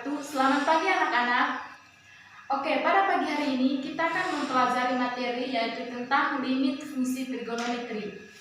wabarakatuh. Selamat pagi anak-anak. Oke, pada pagi hari ini kita akan mempelajari materi yaitu tentang limit fungsi trigonometri.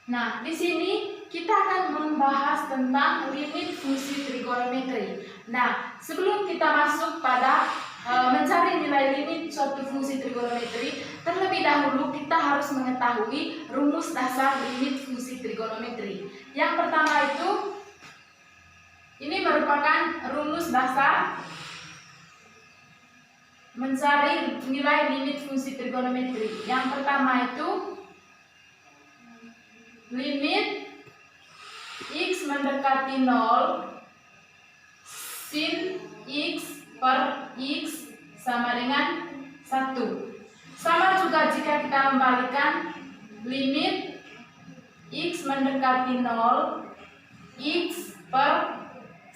Nah, di sini kita akan membahas tentang limit fungsi trigonometri. Nah, sebelum kita masuk pada mencari nilai limit suatu fungsi trigonometri, terlebih dahulu kita harus mengetahui rumus dasar limit fungsi trigonometri. Yang pertama itu, ini merupakan rumus dasar mencari nilai limit fungsi trigonometri. Yang pertama itu, limit x mendekati 0 sin x per x sama dengan 1. Sama juga jika kita membalikan limit x mendekati 0 x per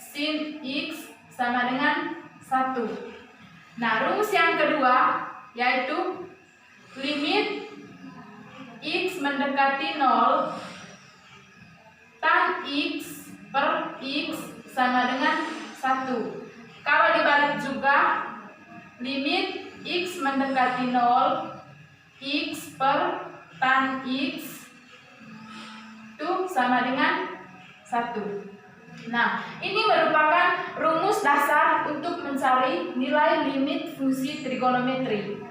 sin x sama dengan 1. Nah, rumus yang kedua yaitu limit x mendekati 0 tan x per x sama dengan 1. Kalau dibalik juga, limit x mendekati 0 x per tan x itu sama dengan 1. Nah, ini merupakan rumus dasar untuk mencari nilai limit fungsi trigonometri.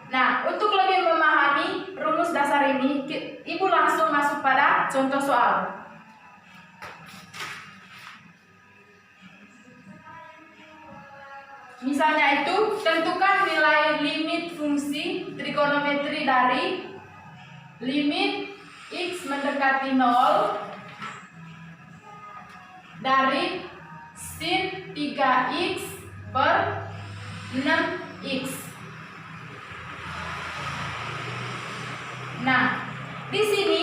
Nah, untuk lebih memahami rumus dasar ini, Ibu langsung masuk pada contoh soal. Misalnya itu, tentukan nilai limit fungsi trigonometri dari limit x mendekati 0 dari sin 3x per 6x. Nah, di sini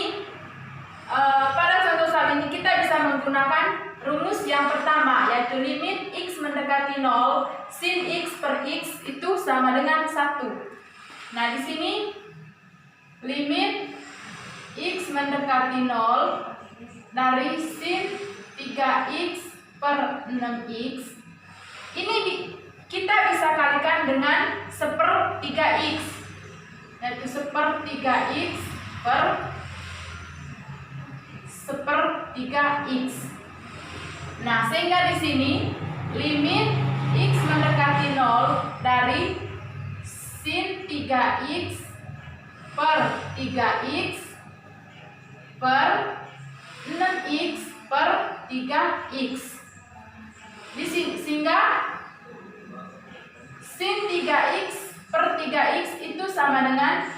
pada contoh soal ini kita bisa menggunakan rumus yang pertama yaitu limit x mendekati 0 sin x per x itu sama dengan 1. Nah, di sini limit x mendekati 0 dari sin 3x per 6x ini kita bisa kalikan dengan seper 3x yaitu seper 3x per seper 3x. Nah, sehingga di sini limit x mendekati 0 dari sin 3x per 3x per 6x per 3x. Sehingga sin 3x per 3x itu sama dengan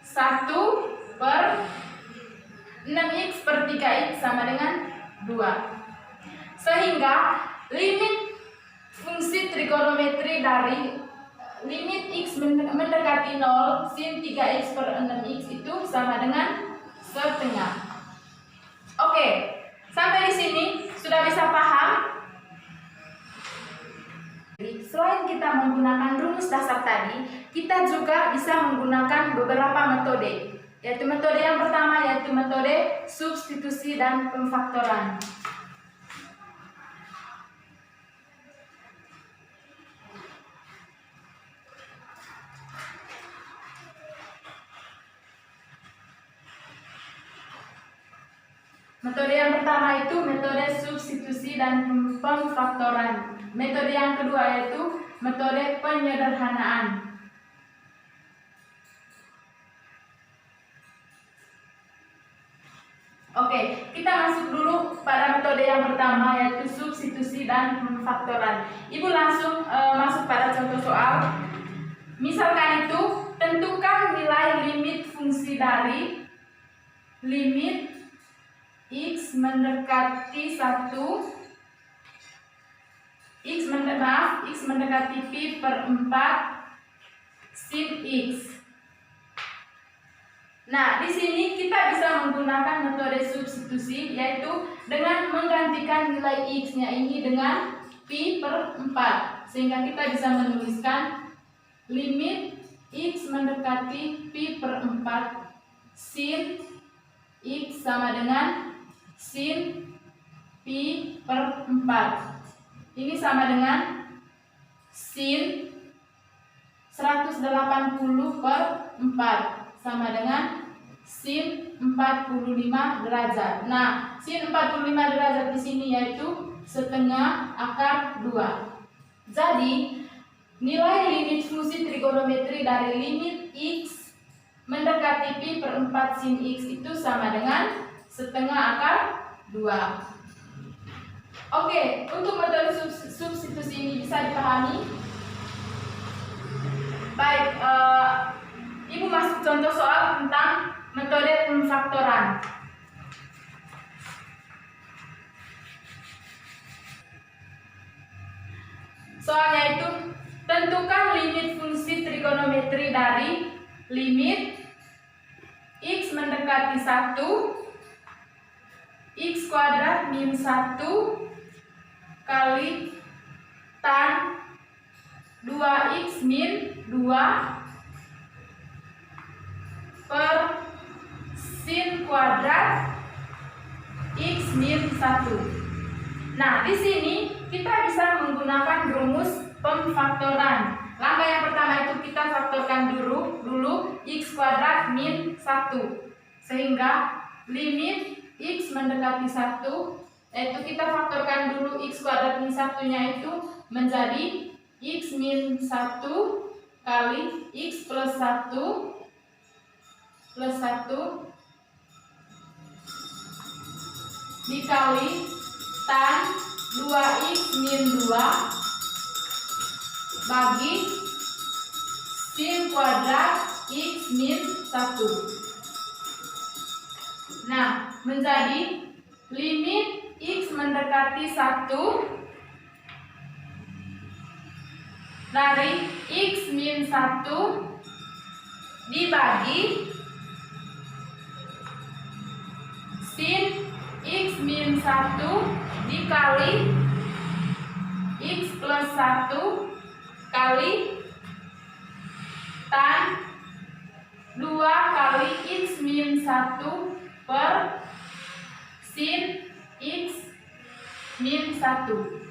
1 per 6x per 3x sama dengan 2. Sehingga limit fungsi trigonometri dari limit x mendekati 0 sin 3x per 6x itu sama dengan setengah. Oke, sampai di sini sudah bisa paham? Selain kita menggunakan rumus dasar tadi, kita juga bisa menggunakan beberapa metode. Yaitu metode yang pertama yaitu metode substitusi dan pemfaktoran. Metode yang pertama itu metode substitusi dan pemfaktoran. Metode yang kedua yaitu metode penyederhanaan. Oke, kita masuk dulu pada metode yang pertama yaitu substitusi dan pemfaktoran. Ibu langsung masuk pada contoh soal. Misalkan itu, tentukan nilai limit fungsi dari limit x mendekati 1 x mendekati pi per 4 sin x. Nah, di sini kita bisa menggunakan metode substitusi yaitu dengan menggantikan nilai x-nya ini dengan pi per 4. Sehingga kita bisa menuliskan limit x mendekati pi per 4 sin x sama dengan sin pi per 4. Ini sama dengan sin 180 per 4 sama dengan sin 45 derajat. Nah, sin 45 derajat di sini yaitu setengah akar 2. Jadi, nilai limit fungsi trigonometri dari limit x mendekati pi per 4 sin x itu sama dengan setengah akar 2. Oke, untuk metode substitusi ini bisa dipahami? Baik, Ibu masuk contoh soal tentang metode pemfaktoran. Soalnya itu, tentukan limit fungsi trigonometri dari limit x mendekati 1 x kuadrat min 1 kali tan 2x min 2 per sin kuadrat x min 1. Nah, di sini kita bisa menggunakan rumus pemfaktoran. Langkah yang pertama itu kita faktorkan dulu x kuadrat min 1. Sehingga limit x mendekati 1, yaitu kita faktorkan dulu x kuadrat min 1-nya itu menjadi x min 1 kali x plus 1 dikali tan 2x min 2 bagi sin kuadrat x min 1. Nah, menjadi limit x mendekati 1 dari x min 1 dibagi sin x min 1 dikali x plus 1 kali tan 2 kali x min 1 per sin x min 1.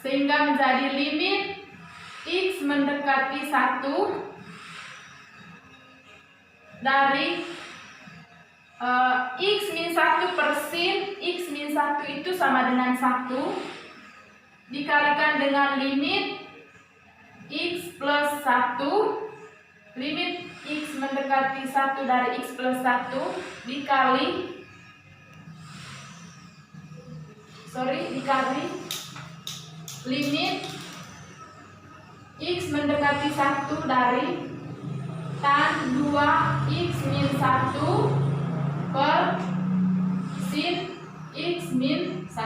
Sehingga menjadi limit x mendekati 1 dari x min 1 per sin x min 1 itu sama dengan 1 dikalikan dengan limit x plus 1, limit x mendekati 1 dari x plus 1 dikali limit x mendekati 1 dari tan 2x min 1 per sin x min 1.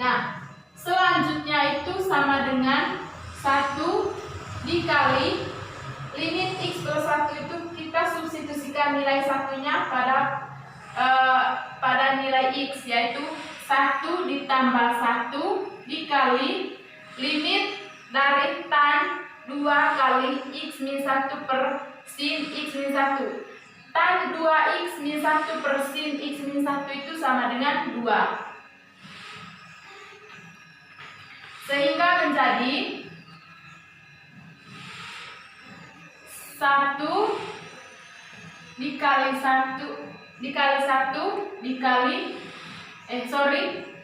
Nah, selanjutnya itu sama dengan 1 dikali limit x plus 1 itu kita substitusikan nilai satunya pada nilai x, yaitu 1 ditambah 1 dikali limit dari tan 2 kali x min 1 per sin x min 1. Tan 2x min 1 per sin x min 1 itu sama dengan 2. Sehingga menjadi 1 dikali 1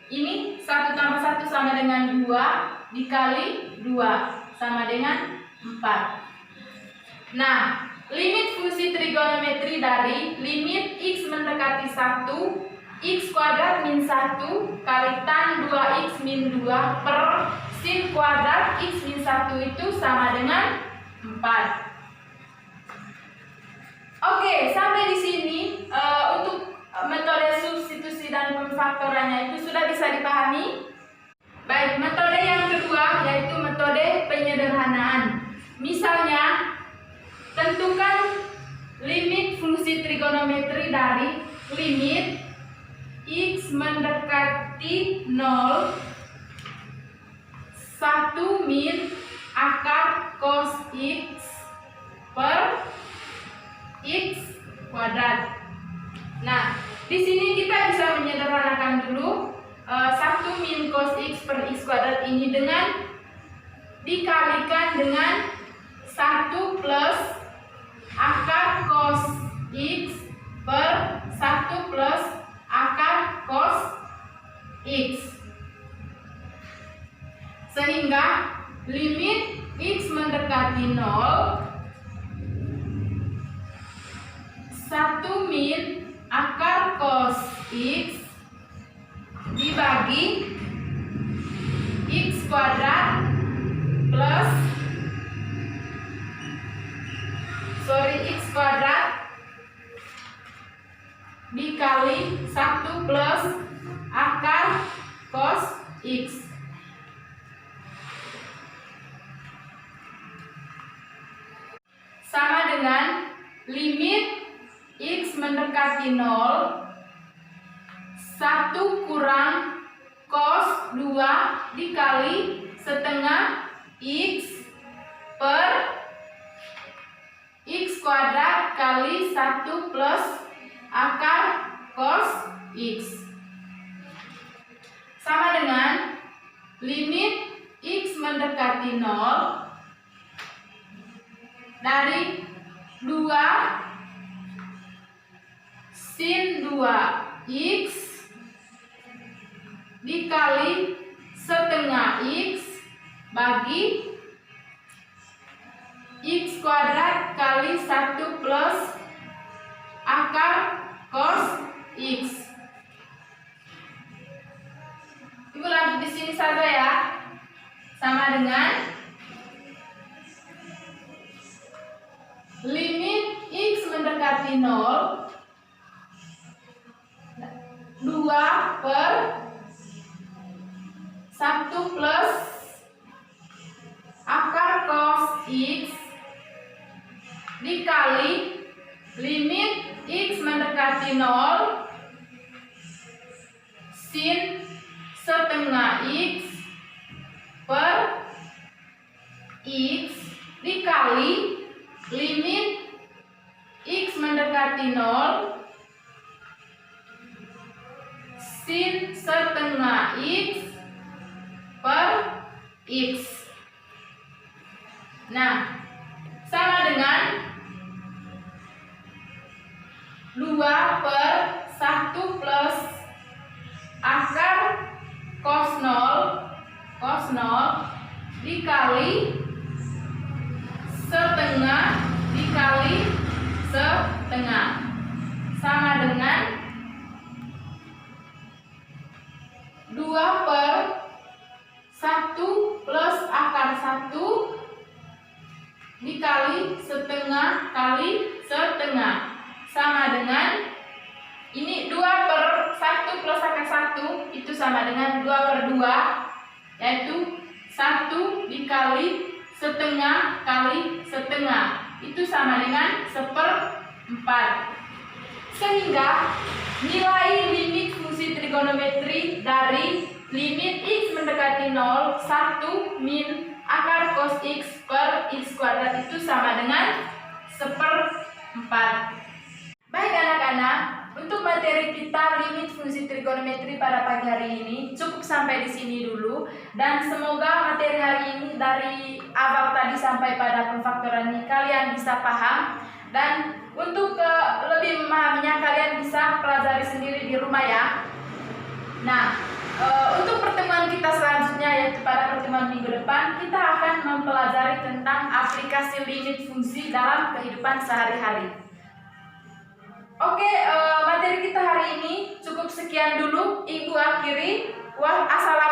ini 1 tambah 1 sama dengan 2 dikali 2 sama dengan 4. Nah, limit fungsi trigonometri dari limit x mendekati 1 x kuadrat min 1 kali tan 2x min 2 per sin kuadrat x min 1 itu sama dengan 4. Oke, sampai di sini untuk metode substitusi dan pemfaktorannya itu sudah bisa dipahami. Baik, metode yang kedua yaitu metode penyederhanaan. Misalnya, tentukan limit fungsi trigonometri dari limit x mendekati 0, 1 min akar cos X per X kuadrat. Nah, di sini kita bisa menyederhanakan dulu 1 min cos X per X kuadrat ini dengan dikalikan dengan 1 plus akar cos X per 1 plus akar cos X, sehingga limit X mendekati 0, 1 min akar cos X dibagi X kuadrat plus X kuadrat dikali 1 plus akar cos X. Sama dengan limit X mendekati 0, 1 kurang cos 2 dikali setengah X per X kuadrat kali 1 plus akar cos X. Sama dengan limit X mendekati 0 dari 2 sin 2X dikali setengah X bagi X kuadrat kali 1 plus akar cos X. Ibu lanjut di sini saja ya. Sama dengan limit X mendekati 0, 2 per 1 plus akar cos X dikali limit X mendekati 0 sin setengah X per X dikali limit X mendekati 0 sin setengah X per X. Nah, sama dengan 2 per 1 plus akar cos 0 dikali setengah dikali setengah, sama dengan 2 per 1 plus akar 1 dikali setengah kali setengah, sama dengan ini 2 per 1 plus akar 1 itu sama dengan 2 per 2, yaitu 1 dikali setengah kali setengah, itu sama dengan 1/4. Sehingga nilai limit fungsi trigonometri dari limit X mendekati 0, 1 min akar cos X per X kuadrat itu sama dengan 1/4. Baik anak-anak, untuk materi kita limit fungsi trigonometri pada pagi hari ini cukup sampai di sini dulu, dan semoga materi hari ini dari awal tadi sampai pada pemfaktoran ini kalian bisa paham, dan untuk lebih memahaminya kalian bisa pelajari sendiri di rumah ya. Nah, untuk pertemuan kita selanjutnya, yaitu pada pertemuan minggu depan, kita akan mempelajari tentang aplikasi limit fungsi dalam kehidupan sehari-hari. Oke, materi kita hari ini cukup sekian dulu. Ibu akhiri. Assalamualaikum